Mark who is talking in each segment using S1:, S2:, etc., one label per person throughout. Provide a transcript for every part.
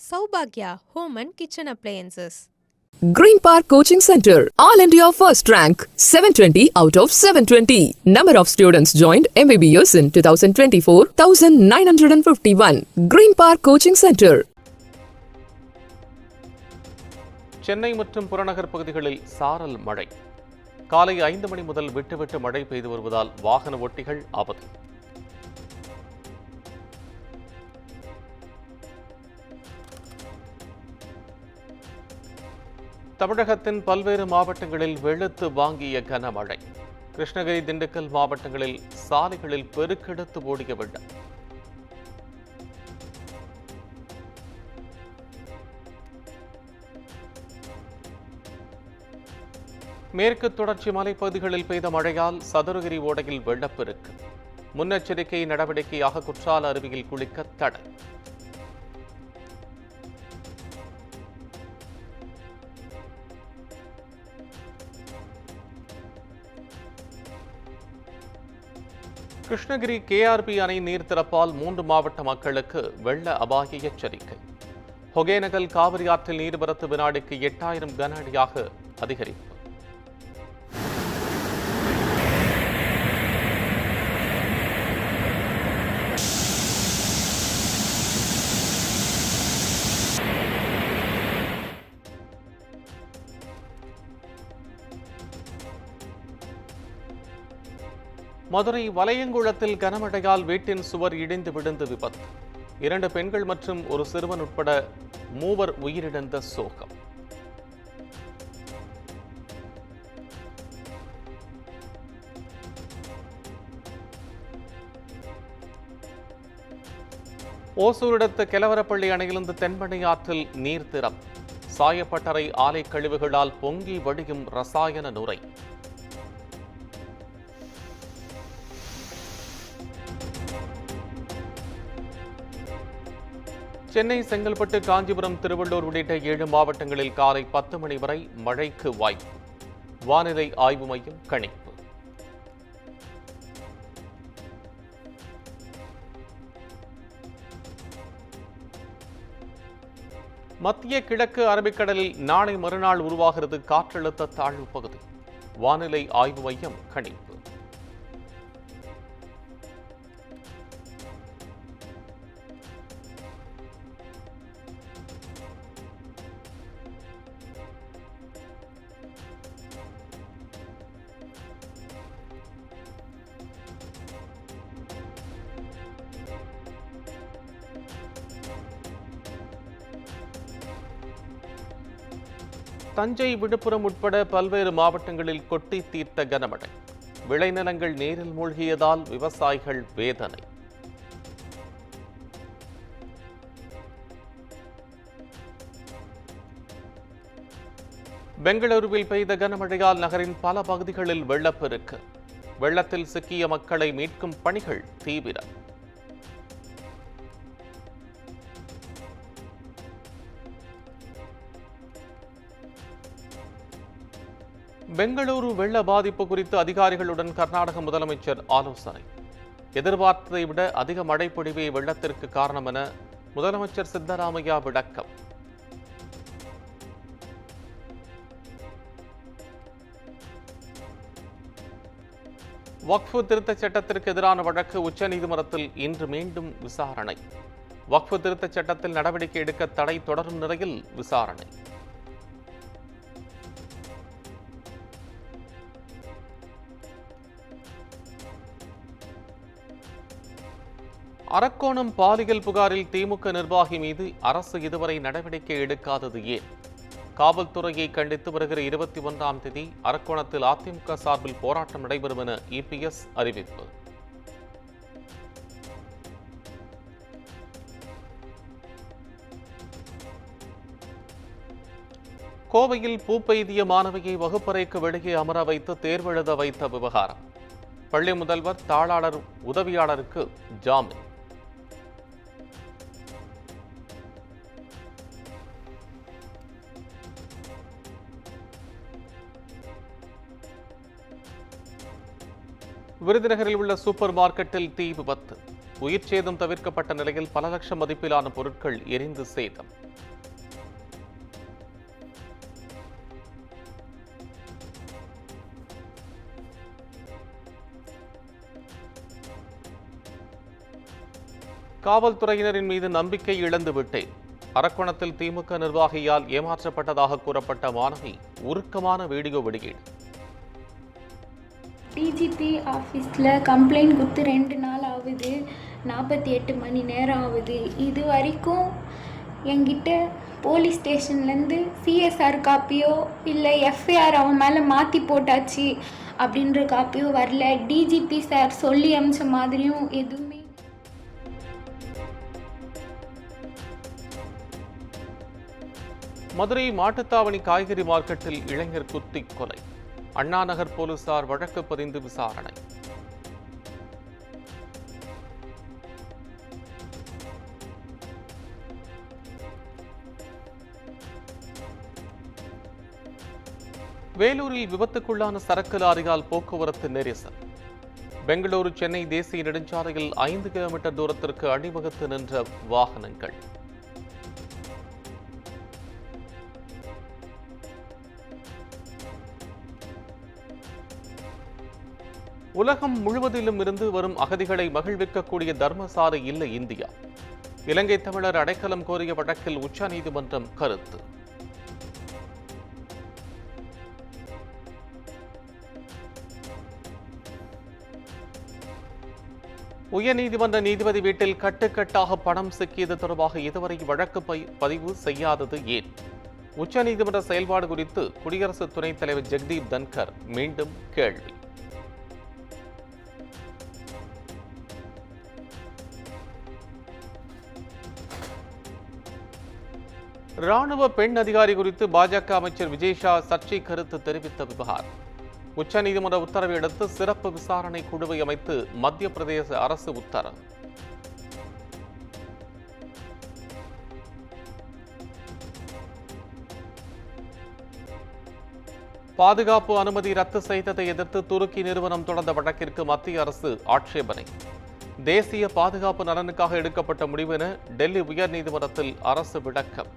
S1: Saubhagya Home and Kitchen Appliances.
S2: Green Park Coaching Center, All India First Rank, 720 out of 720. Number of students joined MBBS in 2024, 1951. Green Park Coaching Center.
S3: Chennai மற்றும் புறநகர் பகுதிகளில் சாரல் மழை. காலை 5 மணி முதல் விட்டு மழை பெய்து வருவதால் வாகன ஓட்டிகள் அவதி. தமிழகத்தின் பல்வேறு மாவட்டங்களில் வெளுத்து வாங்கிய கனமழை. கிருஷ்ணகிரி, திண்டுக்கல் மாவட்டங்களில் சாலைகளில் பெருக்கெடுத்து ஓடிய வெள்ளம். மேற்கு தொடர்ச்சி மலைப்பகுதிகளில் பெய்த மழையால் சதுரகிரி ஓடையில் வெள்ளப்பெருக்கு. முன்னெச்சரிக்கை நடவடிக்கையாக குற்றால அருவியில் குளிக்க தடை. கிருஷ்ணகிரி KRP அணை நீர் திறப்பால் 3 மாவட்ட மக்களுக்கு வெள்ள அபாய எச்சரிக்கை. ஒகேனக்கல் காவிரி ஆற்றில் நீர்வரத்து வினாடிக்கு 8000 கன அடியாக அதிகரிப்பு. மதுரை வலையங்குளத்தில் கனமழையால் வீட்டின் சுவர் இடிந்து விழுந்து விபத்து. 2 பெண்கள் மற்றும் ஒரு சிறுவன் உட்பட 3 உயிரிழந்த சோகம். ஓசூர் அடுத்த கெலவரப்பள்ளி அணையிலிருந்து தென்பெண்ணை ஆற்றில் நீர் திறப்பு. சாயப்பட்டறை ஆலை கழிவுகளால் பொங்கி வடியும் ரசாயன நுரை. சென்னை, செங்கல்பட்டு, காஞ்சிபுரம், திருவள்ளூர் உள்ளிட்ட 7 மாவட்டங்களில் காலை 10 மணி வரை மழைக்கு வாய்ப்பு. வானிலை ஆய்வு மையம் கணிப்பு. மத்திய கிழக்கு அரபிக்கடலில் நாளை மறுநாள் உருவாகிறது காற்றழுத்த தாழ்வு பகுதி. வானிலை ஆய்வு மையம் கணிப்பு. தஞ்சை, விழுப்புரம் உட்பட பல்வேறு மாவட்டங்களில் கொட்டி தீர்த்த கனமழை. விளைநிலங்கள் நீரில் மூழ்கியதால் விவசாயிகள் வேதனை. பெங்களூருவில் பெய்த கனமழையால் நகரின் பல பகுதிகளில் வெள்ளப்பெருக்கு. வெள்ளத்தில் சிக்கிய மக்களை மீட்கும் பணிகள் தீவிரம். பெங்களூரு வெள்ள பாதிப்பு குறித்து அதிகாரிகளுடன் கர்நாடக முதலமைச்சர் ஆலோசனை. எதிர்பார்த்ததை விட அதிக மழை பொழிவே வெள்ளத்திற்கு காரணம் என முதலமைச்சர் சித்தராமையா விளக்கம். வக்ஃபு திருத்தச் சட்டத்திற்கு எதிரான வழக்கு உச்சநீதிமன்றத்தில் இன்று மீண்டும் விசாரணை. வக்ஃபு திருத்தச் சட்டத்தில் நடவடிக்கை எடுக்க தடை தொடரும் நிலையில் விசாரணை. அரக்கோணம் பாலியல் புகாரில் திமுக நிர்வாகி மீது அரசு இதுவரை நடவடிக்கை எடுக்காதது ஏன்? காவல்துறையை கண்டித்து வருகிற 21ஆம் தேதி அரக்கோணத்தில் அதிமுக சார்பில் போராட்டம் நடைபெறும் என EPS அறிவிப்பு. கோவையில் பூப்பெய்திய மாணவியை வகுப்பறைக்கு வெளியே அமர வைத்து தேர்வெழுத வைத்த விவகாரம். பள்ளி முதல்வர், தாளாளர், உதவியாளருக்கு ஜாமீன். விருதுநகரில் உள்ள சூப்பர் மார்க்கெட்டில் தீ விபத்து. உயிர் சேதம் தவிர்க்கப்பட்ட நிலையில் பல லட்சம் மதிப்பிலான பொருட்கள் எரிந்து சேதம். காவல்துறையினரின் மீது நம்பிக்கை இழந்து விட்டேன். அரக்கோணத்தில் திமுக நிர்வாகியால் ஏமாற்றப்பட்டதாக கூறப்பட்ட மாணவி உருக்கமான வீடியோ வெளியீடு.
S4: டிஜிபி ஆஃபீஸில் கம்ப்ளைண்ட் கொடுத்து 2 நாள் ஆகுது, 48 மணி நேரம் ஆகுது. இது வரைக்கும் என்கிட்ட போலீஸ் ஸ்டேஷன்லேருந்து சிஎஸ்ஆர் காப்பியோ இல்லை எஃப்ஐஆர் அவன் மேலே மாற்றி போட்டாச்சு அப்படின்ற காப்பியோ வரல. டிஜிபி சார் சொல்லி அமிச்ச மாதிரியும் எதுவுமே.
S3: மதுரை மாட்டுத்தாவணி காய்கறி மார்க்கெட்டில் இளைஞர் குத்தி கொலை. அண்ணா நகர் போலீசார் வழக்கு பதிந்து விசாரணை. வேலூரில் விபத்துக்குள்ளான சரக்கு லாரியால் போக்குவரத்து நெரிசல். பெங்களூரு சென்னை தேசிய நெடுஞ்சாலையில் 5 கிலோமீட்டர் தூரத்திற்கு அணிவகுத்து நின்ற வாகனங்கள். உலகம் முழுவதிலும் இருந்து வரும் அகதிகளை மகிழ்விக்கக்கூடிய தர்மசாலை இல்லை இந்தியா. இலங்கை தமிழர் அடைக்கலம் கோரிய வழக்கில் உச்சநீதிமன்றம் கருத்து. உயர்நீதிமன்ற நீதிபதி வீட்டில் கட்டுக்கட்டாக பணம் சிக்கியது தொடர்பாக இதுவரை வழக்கு பதிவு செய்யாதது ஏன்? உச்சநீதிமன்ற செயல்பாடு குறித்து குடியரசு துணைத் தலைவர் ஜெகதீப் தன்கர் மீண்டும் கேள்வி. ராணுவ பெண் அதிகாரி குறித்து பாஜக அமைச்சர் விஜய் சர்ச்சை கருத்து தெரிவித்த விவகாரம். உச்சநீதிமன்ற உத்தரவை அடுத்து சிறப்பு விசாரணை குழுவை அமைத்து மத்திய பிரதேச அரசு உத்தரவு. பாதுகாப்பு அனுமதி ரத்து செய்ததை எதிர்த்து துருக்கி நிறுவனம் தொடர்ந்த வழக்கிற்கு மத்திய அரசு ஆட்சேபனை. தேசிய பாதுகாப்பு நலனுக்காக எடுக்கப்பட்ட முடிவு என டெல்லி உயர்நீதிமன்றத்தில் அரசு விளக்கம்.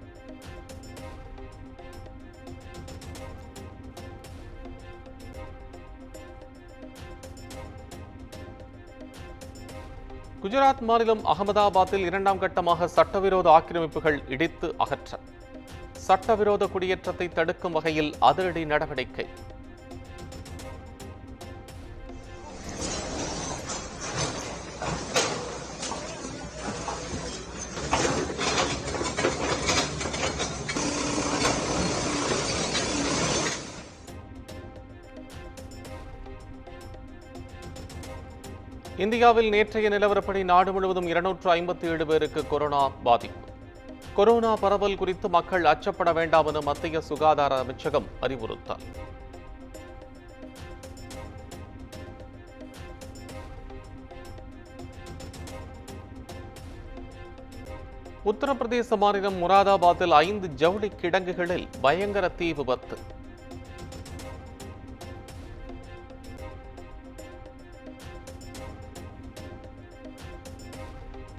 S3: குஜராத் மாநிலம் அகமதாபாத்தில் 2ஆம் கட்டமாக சட்டவிரோத ஆக்கிரமிப்புகள் இடித்து அகற்றம். சட்டவிரோத குடியேற்றத்தை தடுக்கும் வகையில் அதிரடி நடவடிக்கை. இந்தியாவில் நேற்றைய நிலவரப்படி நாடு முழுவதும் 257 பேருக்கு கொரோனா பாதிப்பு. கொரோனா பரவல் குறித்து மக்கள் அச்சப்பட வேண்டாம் என மத்திய சுகாதார அமைச்சகம் அறிவுறுத்தல். உத்தரப்பிரதேச மாநிலம் முராதாபாத்தில் 5 ஜவுளி கிடங்குகளில் பயங்கர தீ விபத்து.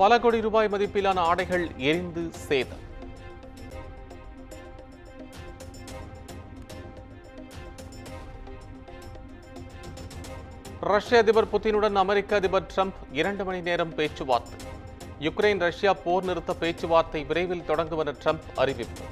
S3: பல கோடி ரூபாய் மதிப்பிலான ஆடைகள் எரிந்து சேதம். ரஷ்ய அதிபர் புதினுடன் அமெரிக்க அதிபர் டிரம்ப் 2 மணி நேரம் பேச்சுவார்த்தை. யுக்ரைன் ரஷ்யா போர் நிறுத்த பேச்சுவார்த்தை விரைவில் தொடங்கும் என டிரம்ப் அறிவிப்பு.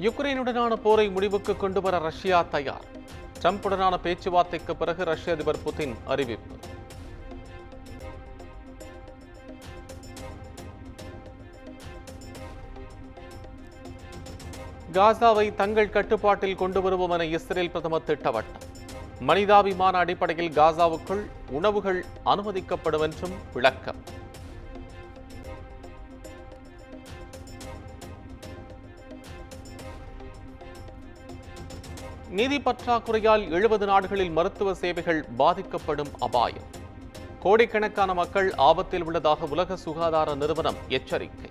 S3: யுக்ரைனுடனான போரை முடிவுக்கு கொண்டுவர ரஷ்யா தயார். டிரம்புடனான பேச்சுவார்த்தைக்கு பிறகு ரஷ்ய அதிபர் புதின் அறிவிப்பு. காசாவை தங்கள் கட்டுப்பாட்டில் கொண்டு வருவோம் என இஸ்ரேல் பிரதமர் திட்டவட்டம். மனிதாபிமான அடிப்படையில் காசாவுக்குள் உணவுகள் அனுமதிக்கப்படும் என்றும் விளக்கம். நிதி பற்றாக்குறையால் 70 நாடுகளில் மருத்துவ சேவைகள் பாதிக்கப்படும் அபாயம். கோடிக்கணக்கான மக்கள் ஆபத்தில் உள்ளதாக உலக சுகாதார நிறுவனம் எச்சரிக்கை.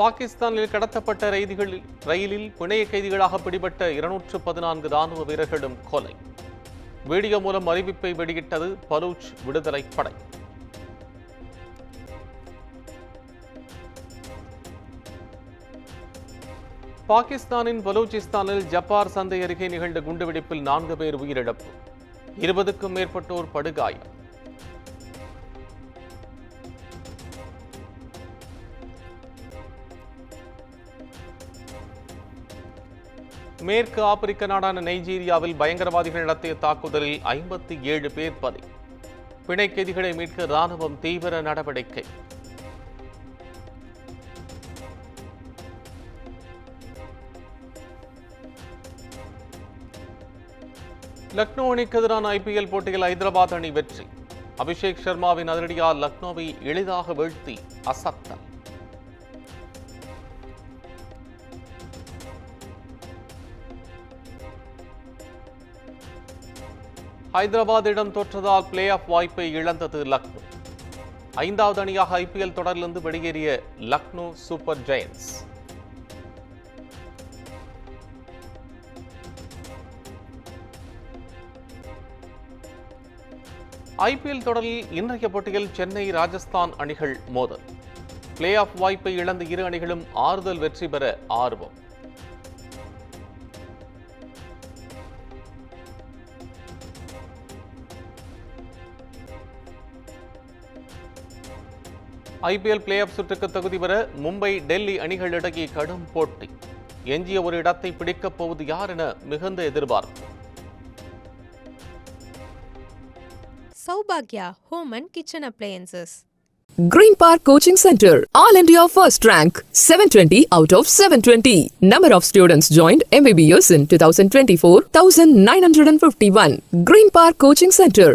S3: பாகிஸ்தானில் கடத்தப்பட்ட ரயிலில் பிணைய கைதிகளாக பிடிபட்ட 214 ராணுவ வீரர்களும் கொலை. வீடியோ மூலம் அறிவிப்பை வெளியிட்டது பலூச் விடுதலை படை. பாகிஸ்தானின் பலூச்சிஸ்தானில் ஜப்பார் சந்தை அருகே நிகழ்ந்த குண்டுவெடிப்பில் 4 பேர் உயிரிழப்பு, 20க்கும் மேற்பட்டோர் படுகாயம். மேற்கு ஆப்பிரிக்க நாடான நைஜீரியாவில் பயங்கரவாதிகள் நடத்திய தாக்குதலில் 57 பேர் பலி, பிணைக்கைதிகளை மீட்க ராணுவம் தீவிர நடவடிக்கை. லக்னோ அணிக்கு எதிரான IPL போட்டியில் ஐதராபாத் அணி வெற்றி, அபிஷேக் சர்மாவின் அதிரடியால் லக்னோவை எளிதாக வீழ்த்தி அசத்தல். ஹைதராபாத்திடம் தோற்றதால் பிளே ஆஃப் வாய்ப்பை இழந்தது லக்னோ. 5வது அணியாக IPL தொடரிலிருந்து வெளியேறிய லக்னோ சூப்பர் ஜெயண்ட்ஸ். IPL தொடரில் இன்றைய போட்டியில் சென்னை ராஜஸ்தான் அணிகள் மோதல். பிளே ஆஃப் வாய்ப்பை இழந்த இரு அணிகளும் ஆறுதல் வெற்றி பெற ஆர்வம். IPL பிளே ஆஃப் சுற்றுக்கு தகுதி பெற மும்பை டெல்லி அணிகளிடையே கடும் போட்டி. எஞ்சிய ஒரு இடத்தை பிடிக்கப் போவது யார் என மிகுந்த எதிர்பார்ப்பு.
S1: Saubhagya Home and Kitchen Appliances.
S2: Green Park Coaching Center, All India First Rank, 720 out of 720. Number of students joined MBBS in 2024, 1951. Green Park Coaching Center,